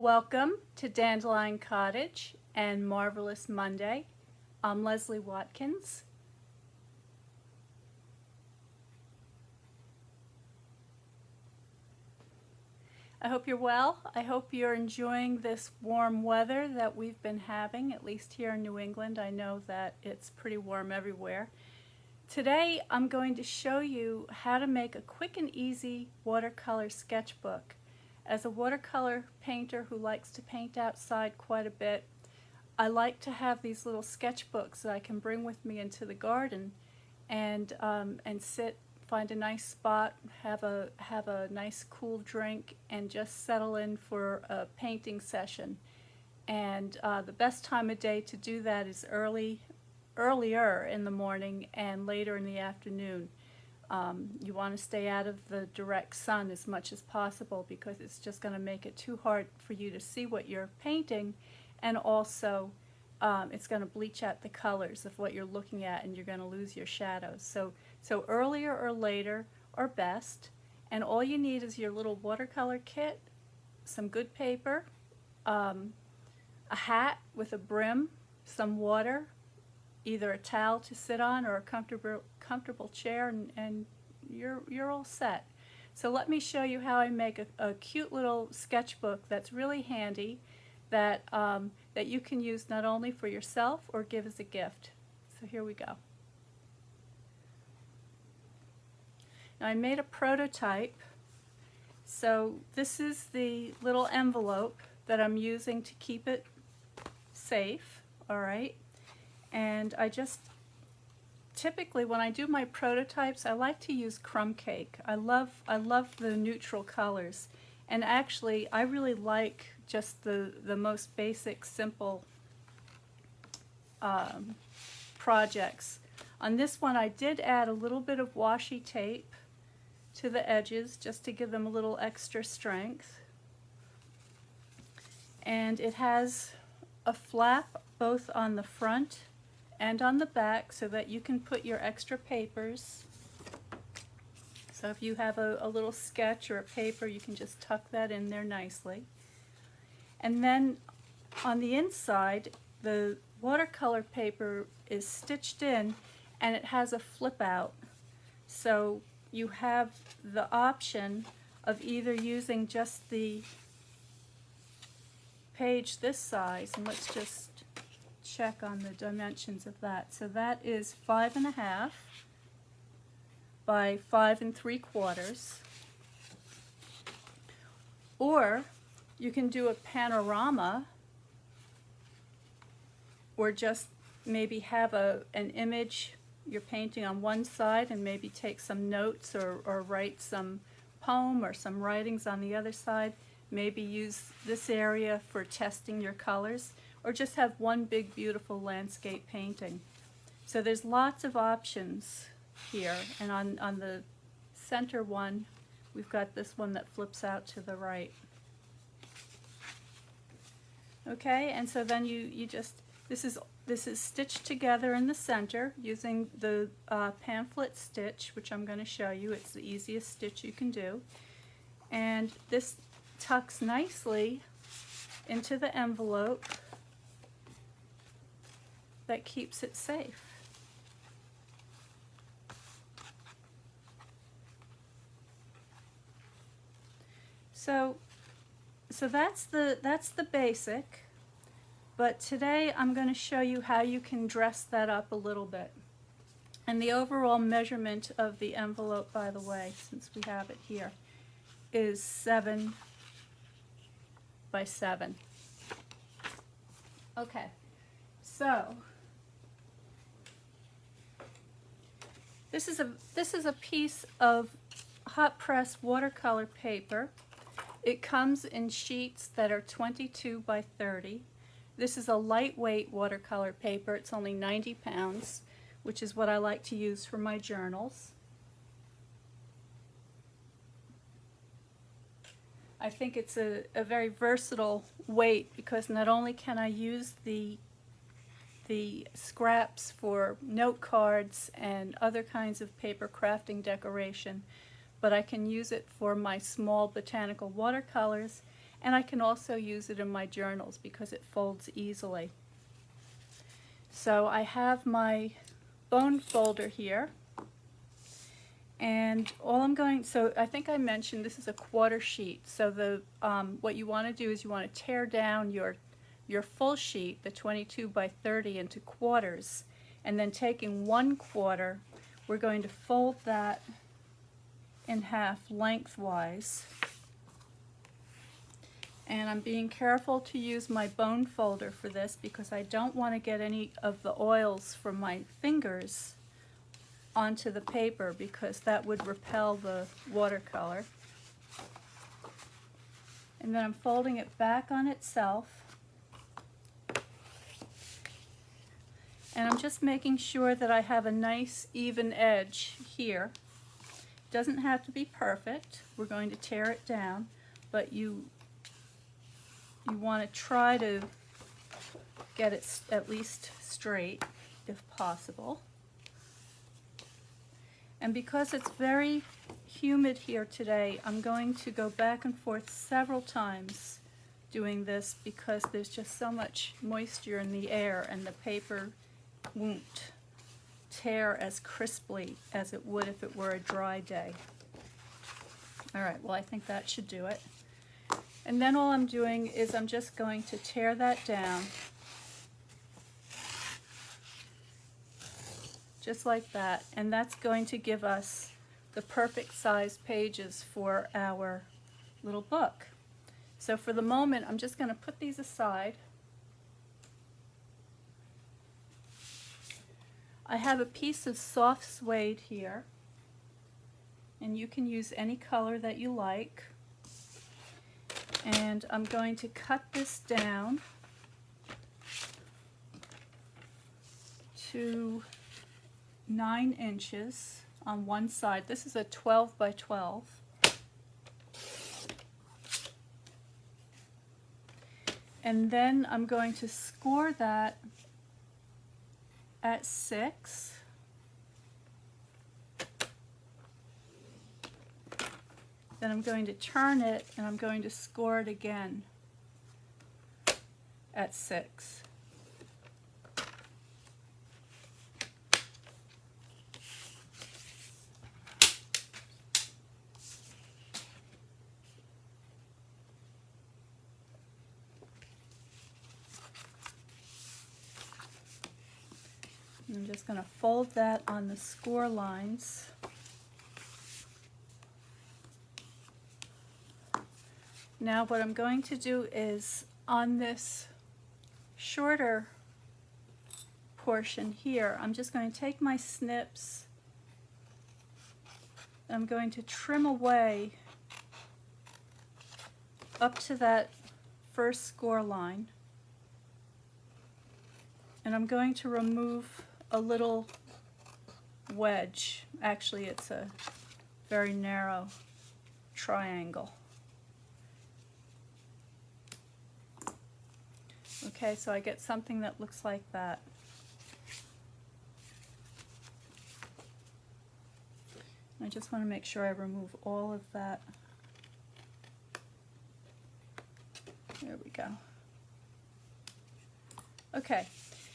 Welcome to Dandelion Cottage and Marvelous Monday. I'm Leslie Watkins. I hope you're well. I hope you're enjoying this warm weather that we've been having, at least here in New England. I know that it's pretty warm everywhere. Today I'm going to show you how to make a quick and easy watercolor sketchbook. As a watercolor painter who likes to paint outside quite a bit, I like to have these little sketchbooks that I can bring with me into the garden and sit, find a nice spot, have a nice cool drink, and just settle in for a painting session. And the best time of day to do that is earlier in the morning and later in the afternoon. You want to stay out of the direct sun as much as possible because it's just going to make it too hard for you to see what you're painting, and also it's going to bleach out the colors of what you're looking at and you're going to lose your shadows. So earlier or later are best, and all you need is your little watercolor kit, some good paper, a hat with a brim, some water, either a towel to sit on or a comfortable chair, and you're all set. So let me show you how I make a cute little sketchbook that's really handy, that you can use not only for yourself or give as a gift. So here we go. Now I made a prototype. So this is the little envelope that I'm using to keep it safe, all right? And I just, typically when I do my prototypes, I like to use crumb cake. I love the neutral colors. And actually, I really like just the most basic, simple projects. On this one, I did add a little bit of washi tape to the edges just to give them a little extra strength. And it has a flap both on the front and on the back so that you can put your extra papers. So if you have a little sketch or a paper, you can just tuck that in there nicely. And then on the inside, the watercolor paper is stitched in and it has a flip out. So you have the option of either using just the page this size, and let's just check on the dimensions of that. So that is 5.5 by 5 3/4. Or you can do a panorama, or just maybe have an image you're painting on one side and maybe take some notes or write some poem or some writings on the other side. Maybe use this area for testing your colors, or just have one big beautiful landscape painting. So there's lots of options here, and on the center one we've got this one that flips out to the right. Okay, and so then you just, this is stitched together in the center using the pamphlet stitch, which I'm going to show you. It's the easiest stitch you can do, and this tucks nicely into the envelope that keeps it safe. So that's the basic, but today I'm going to show you how you can dress that up a little bit. And the overall measurement of the envelope, by the way, since we have it here, is 7 by 7. Okay, so this is a piece of hot press watercolor paper. It comes in sheets that are 22 by 30. This is a lightweight watercolor paper. It's only 90 pounds, which is what I like to use for my journals. I think it's a very versatile weight because not only can I use the scraps for note cards and other kinds of paper crafting decoration, but I can use it for my small botanical watercolors, and I can also use it in my journals because it folds easily. So I have my bone folder here, and all I'm going, so I think I mentioned this is a quarter sheet. So the what you want to do is you want to tear down your full sheet, the 22 by 30, into quarters, and then taking 1/4, we're going to fold that in half lengthwise. And I'm being careful to use my bone folder for this because I don't want to get any of the oils from my fingers onto the paper because that would repel the watercolor. And then I'm folding it back on itself. And I'm just making sure that I have a nice even edge here. It doesn't have to be perfect. We're going to tear it down, but you want to try to get it at least straight if possible. And because it's very humid here today, I'm going to go back and forth several times doing this because there's just so much moisture in the air and the paper won't tear as crisply as it would if it were a dry day. Alright, well I think that should do it. And then all I'm doing is I'm just going to tear that down, just like that, and that's going to give us the perfect size pages for our little book. So for the moment, I'm just going to put these aside. I have a piece of soft suede here, and you can use any color that you like. And I'm going to cut this down to 9 inches on one side. This is a 12 by 12. And then I'm going to score that at 6. Then I'm going to turn it and I'm going to score it again at 6. I'm just going to fold that on the score lines. Now what I'm going to do is on this shorter portion here, I'm just going to take my snips, I'm going to trim away up to that first score line, and I'm going to remove a little wedge. Actually, it's a very narrow triangle. Okay, so I get something that looks like that. I just want to make sure I remove all of that. There we go. Okay,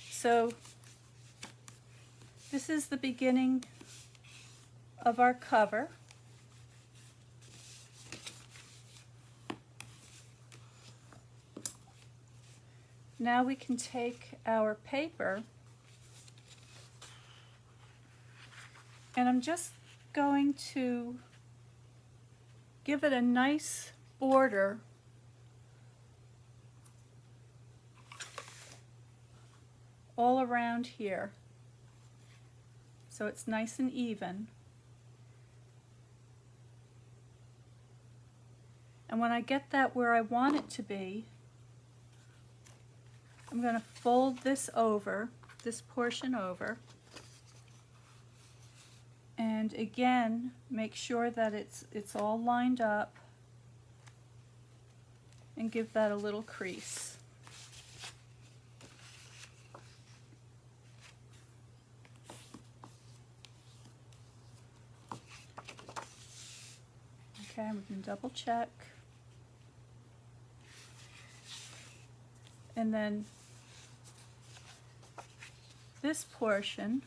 so this is the beginning of our cover. Now we can take our paper, and I'm just going to give it a nice border all around here so it's nice and even. And when I get that where I want it to be, I'm going to fold this over, this portion over, and again make sure that it's all lined up and give that a little crease. Okay, we can double check. And then this portion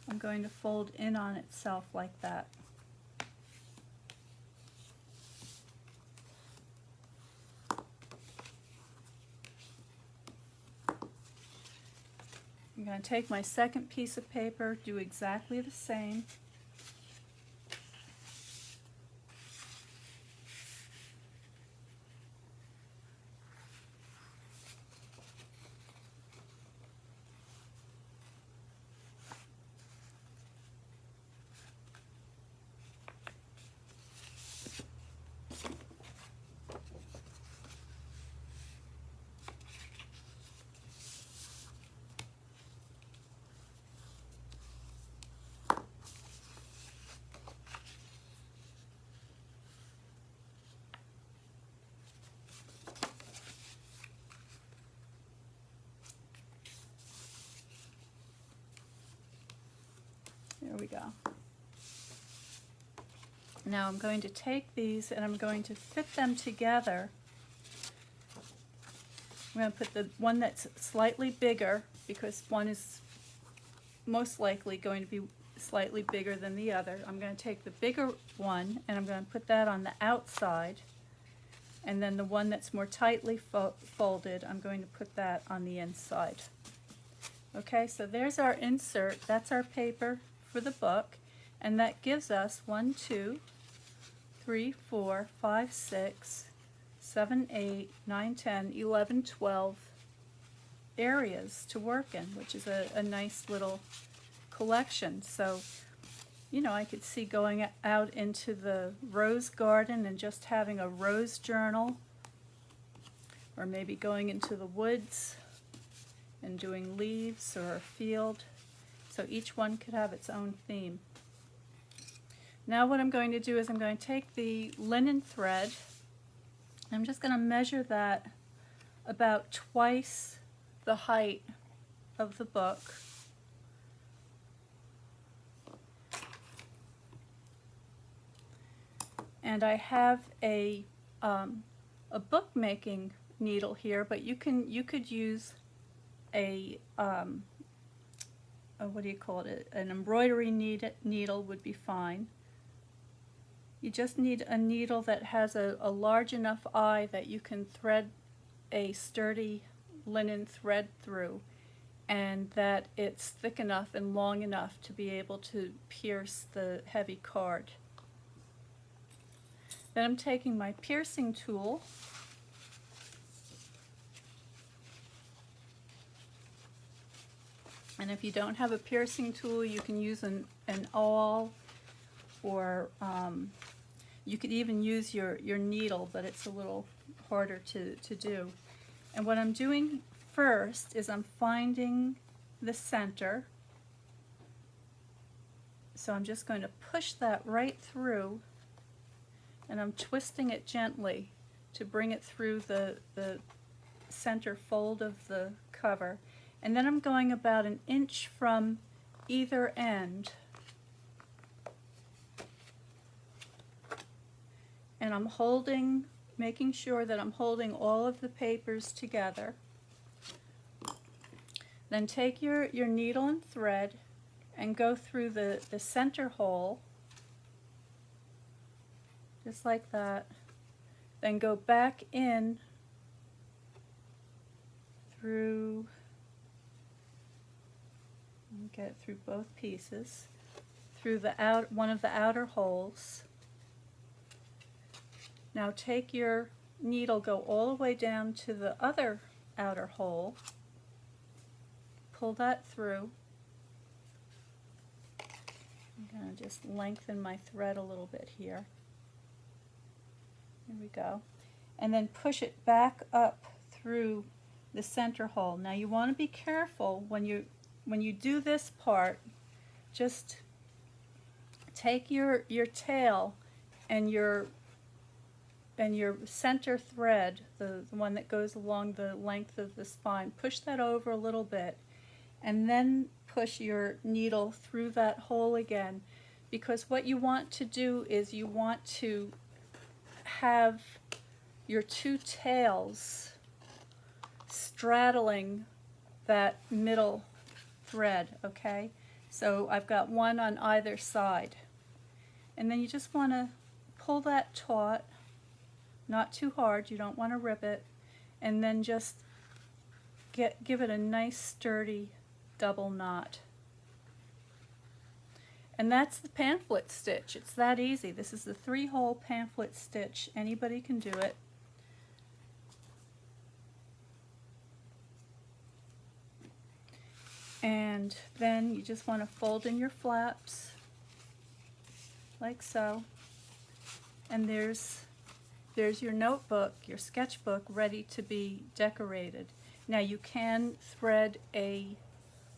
I'm going to fold in on itself like that. I'm going to take my second piece of paper, do exactly the same. There we go. Now I'm going to take these and I'm going to fit them together. I'm going to put the one that's slightly bigger, because one is most likely going to be slightly bigger than the other. I'm going to take the bigger one and I'm going to put that on the outside, and then the one that's more tightly folded, I'm going to put that on the inside. Okay, so there's our insert. That's our paper for the book, and that gives us 1, 2, 3, 4, 5, 6, 7, 8, 9, 10, 11, 12 areas to work in, which is a nice little collection. So, you know, I could see going out into the rose garden and just having a rose journal, or maybe going into the woods and doing leaves or a field. So each one could have its own theme. Now what I'm going to do is I'm going to take the linen thread. I'm just going to measure that about twice the height of the book. And I have a bookmaking needle here, but you could use a what do you call it? An embroidery needle would be fine. You just need a needle that has a large enough eye that you can thread a sturdy linen thread through, and that it's thick enough and long enough to be able to pierce the heavy card. Then I'm taking my piercing tool, and if you don't have a piercing tool, you can use an awl, or you could even use your needle, but it's a little harder to do. And what I'm doing first is I'm finding the center. So I'm just going to push that right through, and I'm twisting it gently to bring it through the center fold of the cover. And then I'm going about 1 inch from either end, and I'm holding, making sure that I'm holding all of the papers together. Then take your needle and thread and go through the center hole, just like that. Then go back in through, get it through both pieces, through the one of the outer holes. Now take your needle, go all the way down to the other outer hole, pull that through. I'm going to just lengthen my thread a little bit here. There we go. And then push it back up through the center hole. Now you want to be careful when you do this part. Just take your tail and your center thread, the one that goes along the length of the spine, push that over a little bit, and then push your needle through that hole again because what you want to do is you want to have your two tails straddling that middle thread, okay? So I've got one on either side. And then you just want to pull that taut, not too hard, you don't want to rip it, and then just give it a nice sturdy double knot. And that's the pamphlet stitch. It's that easy. This is the 3-hole pamphlet stitch. Anybody can do it. And then you just want to fold in your flaps like so. And there's your notebook, your sketchbook, ready to be decorated. Now you can thread a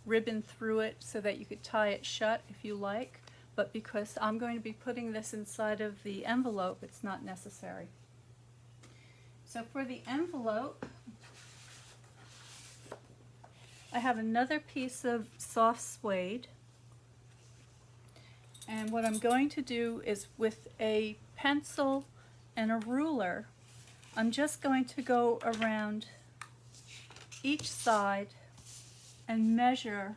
ribbon through it so that you could tie it shut if you like, but because I'm going to be putting this inside of the envelope, it's not necessary. So for the envelope, I have another piece of soft suede, and what I'm going to do is with a pencil and a ruler, I'm just going to go around each side and measure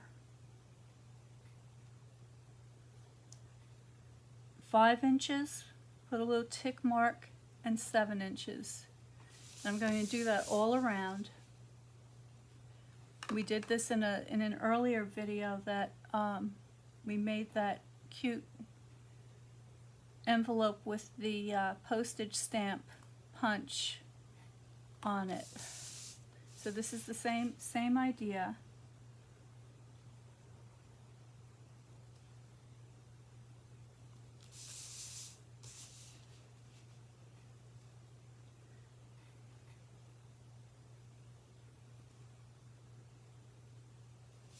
5 inches, put a little tick mark, and 7 inches. I'm going to do that all around. We did this in an earlier video that we made that cute envelope with the postage stamp punch on it. So this is the same idea.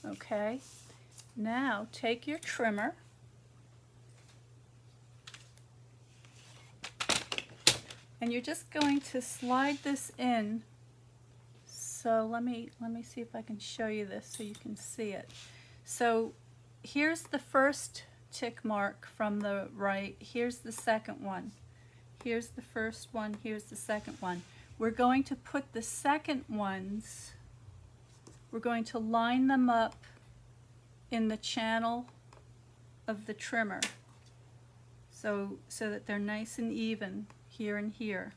Okay, now take your trimmer and you're just going to slide this in. So let me see if I can show you this so you can see it. So here's the first tick mark from the right, here's the second one. Here's the first one, here's the second one. We're going to put the second ones, we're going to line them up in the channel of the trimmer so that they're nice and even here and here.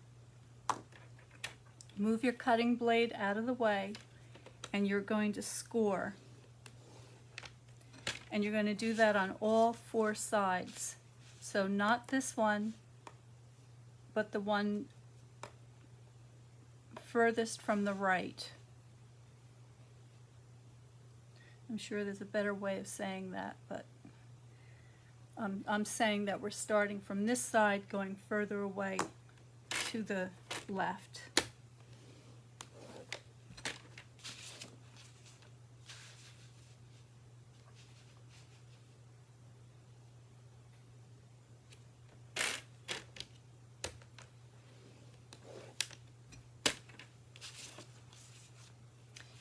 Move your cutting blade out of the way and you're going to score. And you're going to do that on all 4 sides. So not this one, but the one furthest from the right. I'm sure there's a better way of saying that, but I'm saying that we're starting from this side, going further away to the left.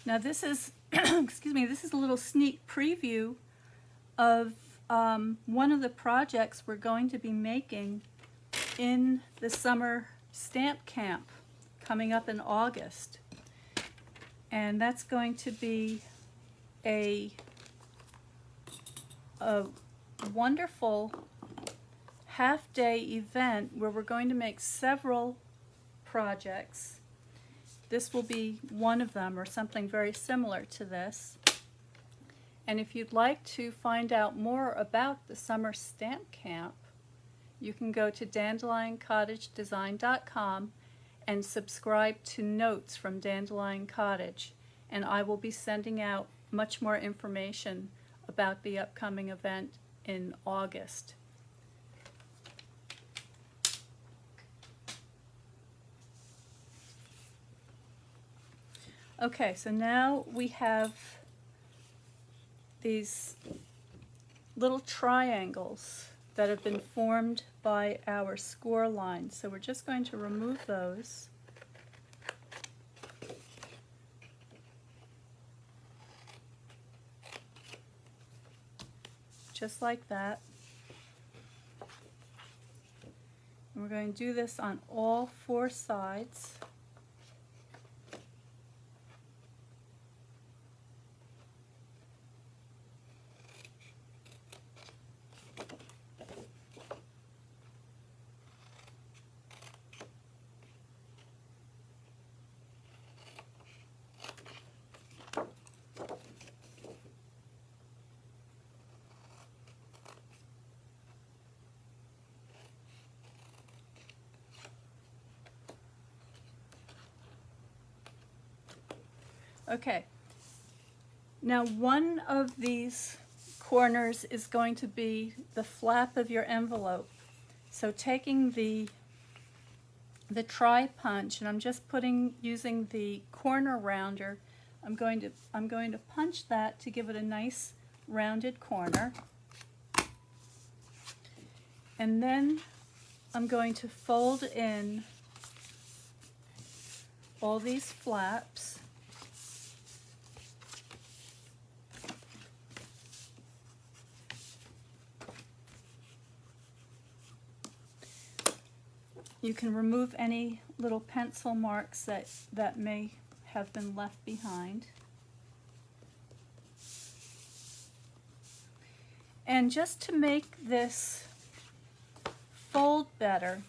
Now this is, excuse me, this is a little sneak preview of one of the projects we're going to be making in the summer stamp camp coming up in August. And that's going to be a wonderful half-day event where we're going to make several projects. This will be one of them, or something very similar to this. And if you'd like to find out more about the summer stamp camp, you can go to dandelioncottagedesign.com and subscribe to notes from Dandelion Cottage, and I will be sending out much more information about the upcoming event in August. Okay, so now we have these little triangles that have been formed by our score lines. So we're just going to remove those. Just like that. And we're going to do this on all 4 sides. Okay, now one of these corners is going to be the flap of your envelope. So taking the tri-punch, and I'm just using the corner rounder, I'm going to punch that to give it a nice rounded corner. And then I'm going to fold in all these flaps. You can remove any little pencil marks that may have been left behind. And just to make this fold better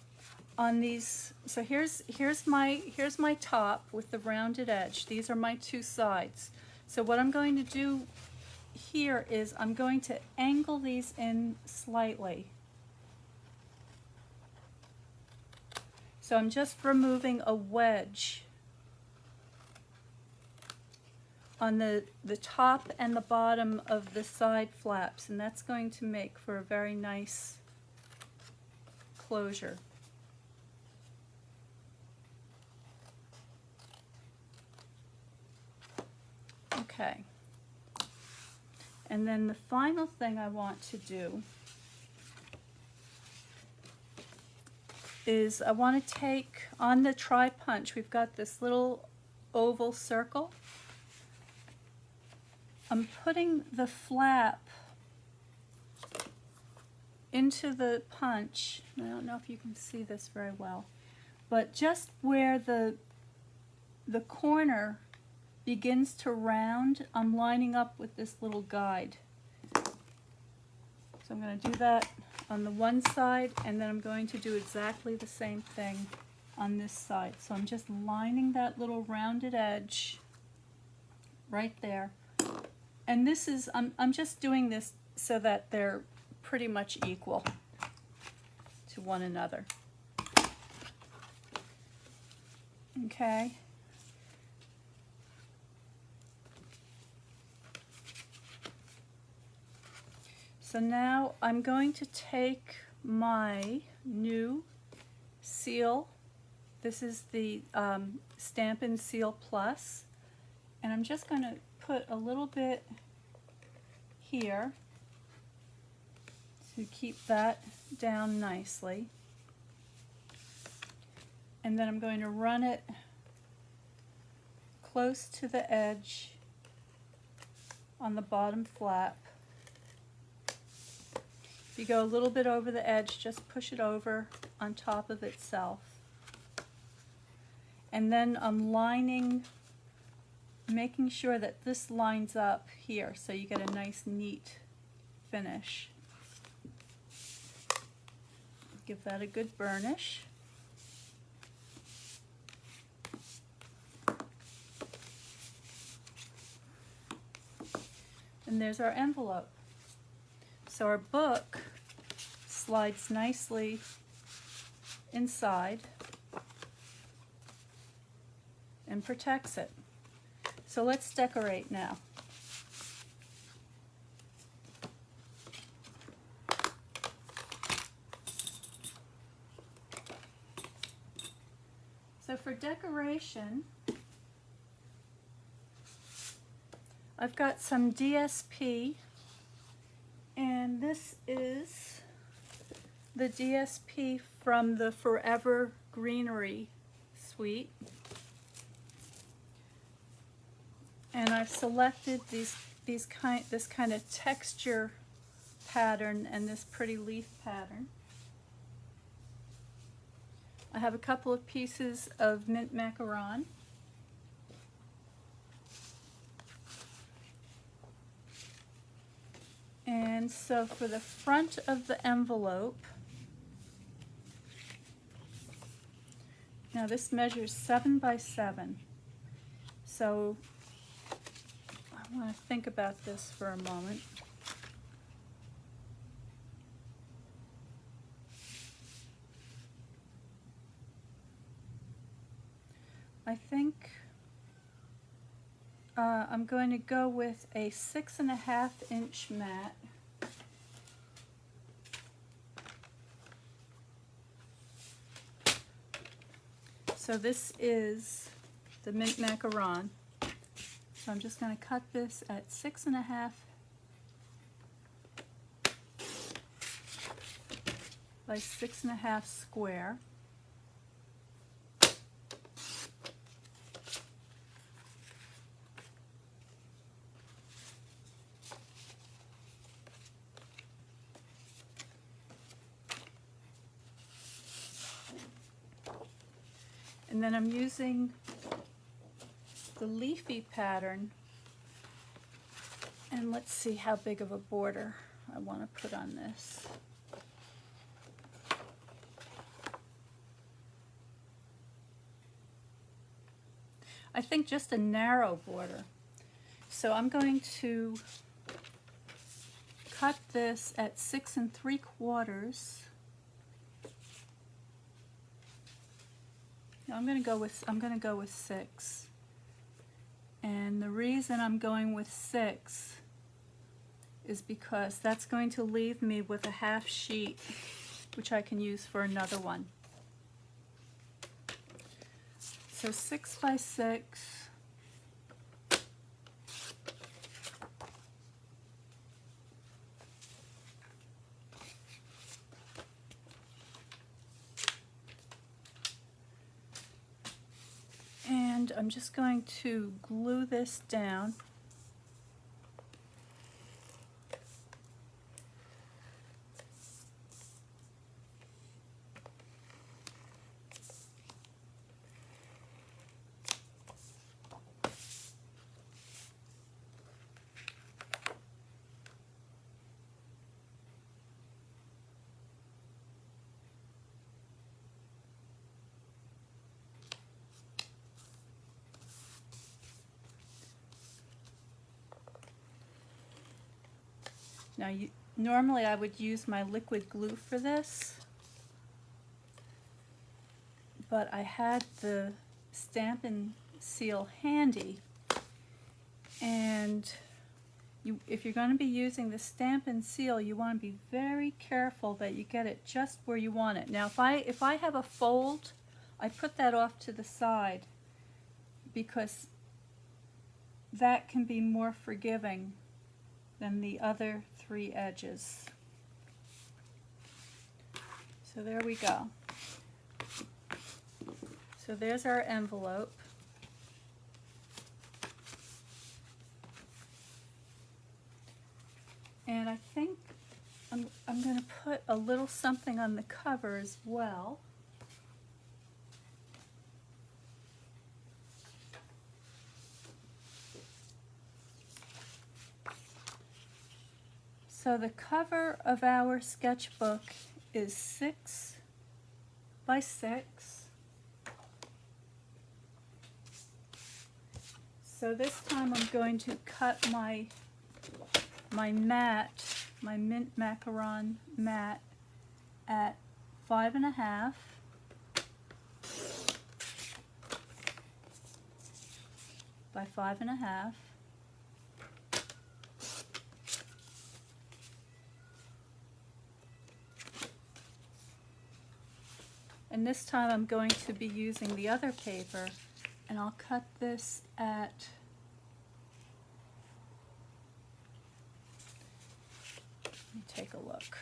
on these, so here's my top with the rounded edge. These are my 2 sides. So what I'm going to do here is I'm going to angle these in slightly. So I'm just removing a wedge on the top and the bottom of the side flaps, and that's going to make for a very nice closure. Okay. And then the final thing I want to do is I want to take, on the tri-punch, we've got this little oval circle. I'm putting the flap into the punch. I don't know if you can see this very well, but just where the corner begins to round, I'm lining up with this little guide. So I'm going to do that on the one side, and then I'm going to do exactly the same thing on this side. So I'm just lining that little rounded edge right there. And this is, I'm just doing this so that they're pretty much equal to one another. Okay. So now I'm going to take my new seal. This is the Stampin' Seal Plus. And I'm just going to put a little bit here to keep that down nicely. And then I'm going to run it close to the edge on the bottom flap. If you go a little bit over the edge, just push it over on top of itself. And then I'm lining, making sure that this lines up here so you get a nice neat finish. Give that a good burnish. And there's our envelope. So our book slides nicely inside and protects it. So let's decorate now. So for decoration, I've got some DSP, and this is the DSP from the Forever Greenery suite. And I've selected this kind of texture pattern and this pretty leaf pattern. I have a couple of pieces of mint macaron. And so for the front of the envelope, now this measures 7 by 7. So I want to think about this for a moment. I think I'm going to go with a 6.5 inch mat. So this is the mint macaron. So I'm just going to cut this at 6.5 by 6.5 square. And then I'm using the leafy pattern, and let's see how big of a border I want to put on this. I think just a narrow border. So I'm going to cut this at 6 3/4. I'm going to go with 6. And the reason I'm going with 6 is because that's going to leave me with a half sheet, which I can use for another one. So 6 by 6. And I'm just going to glue this down. Now, normally I would use my liquid glue for this, but I had the Stampin' Seal handy, and if you're going to be using the Stampin' Seal, you want to be very careful that you get it just where you want it. Now, if I have a fold, I put that off to the side because that can be more forgiving than the other 3 edges. So there we go. So there's our envelope. And I think I'm going to put a little something on the cover as well. So the cover of our sketchbook is 6 by 6. So this time I'm going to cut my mat, my mint macaron mat, at 5.5 by 5.5. And this time I'm going to be using the other paper, and I'll cut this at, let me take a look.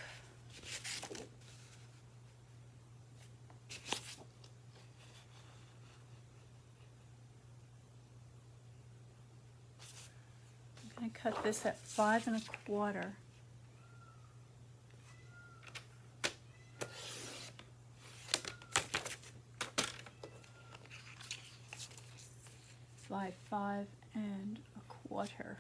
I'm going to cut this at 5 1/4. by 5¼ inches.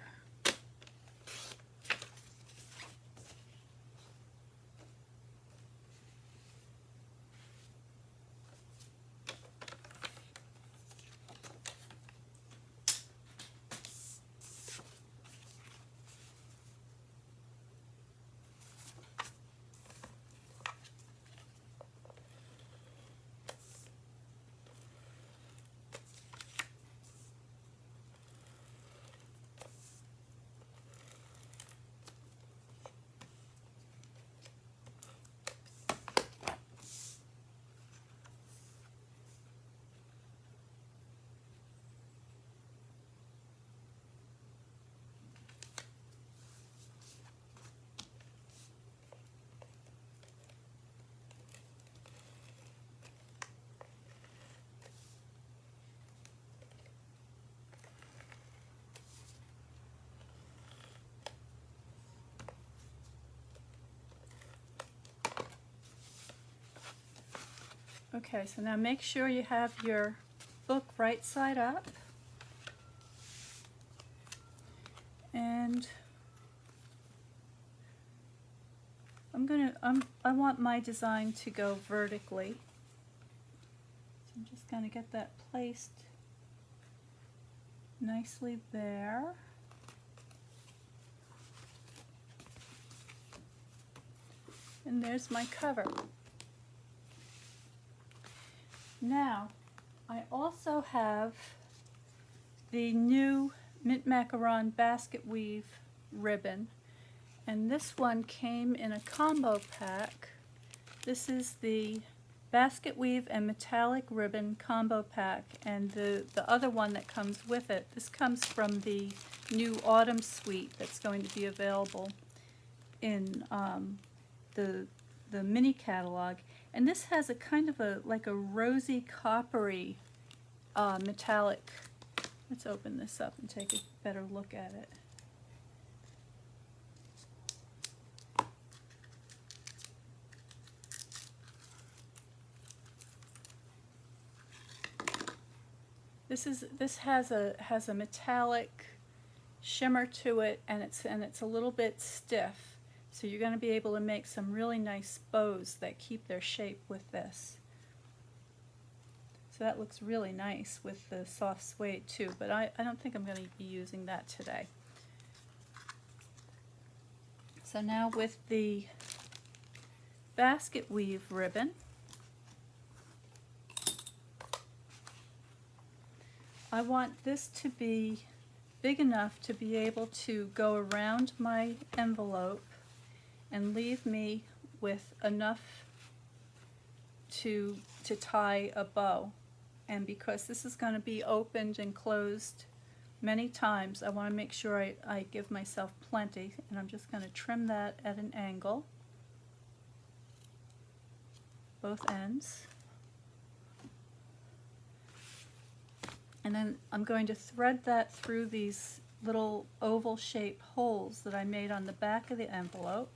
Okay, so now make sure you have your book right side up, and I want my design to go vertically, so I'm just going to get that placed nicely there. And there's my cover. Now, I also have the new Mint Macaron basket weave ribbon, and this one came in a combo pack. This is the basket weave and metallic ribbon combo pack, and the other one that comes with it, this comes from the new autumn suite that's going to be available in the mini catalog. And this has a kind of like a rosy coppery metallic. Let's open this up and take a better look at it. This has a metallic shimmer to it, and it's a little bit stiff. So you're going to be able to make some really nice bows that keep their shape with this. So that looks really nice with the soft suede too, but I don't think I'm going to be using that today. So now with the basket weave ribbon, I want this to be big enough to be able to go around my envelope and leave me with enough to tie a bow. And because this is going to be opened and closed many times, I want to make sure I give myself plenty, and I'm just going to trim that at an angle, both ends. And then I'm going to thread that through these little oval shaped holes that I made on the back of the envelope.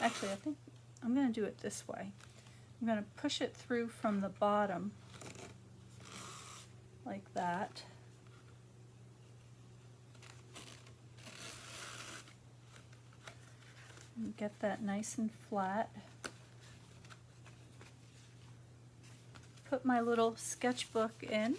Actually, I think I'm going to do it this way. I'm going to push it through from the bottom like that. And get that nice and flat. Put my little sketchbook in.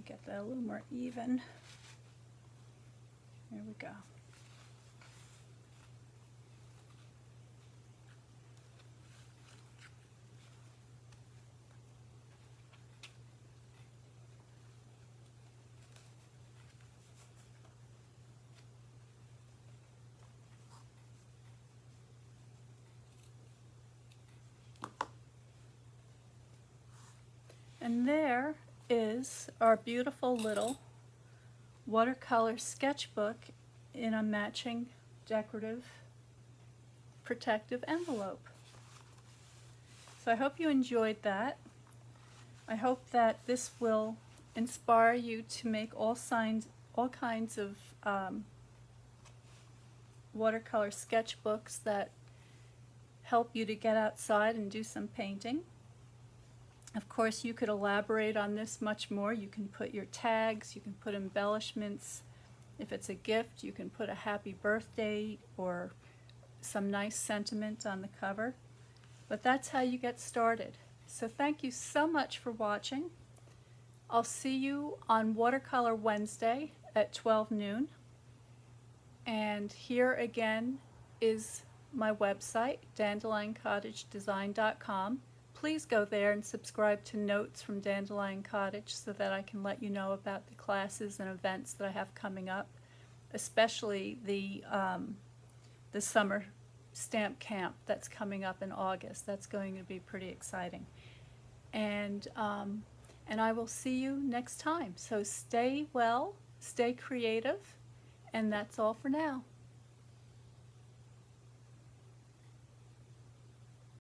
Get that a little more even. There we go. And there is our beautiful little Watercolor Sketchbook in a matching decorative protective envelope. So I hope you enjoyed that. I hope that this will inspire you to make all kinds of watercolor sketchbooks that help you to get outside and do some painting. Of course, you could elaborate on this much more. You can put your tags, you can put embellishments. If it's a gift, you can put a happy birthday or some nice sentiment on the cover. But that's how you get started. So thank you so much for watching. I'll see you on Watercolor Wednesday at 12 noon. And here again is my website, dandelioncottagedesign.com. Please go there and subscribe to Notes from Dandelion Cottage so that I can let you know about the classes and events that I have coming up, especially the summer stamp camp that's coming up in August. That's going to be pretty exciting. And I will see you next time. So stay well, stay creative, and that's all for now.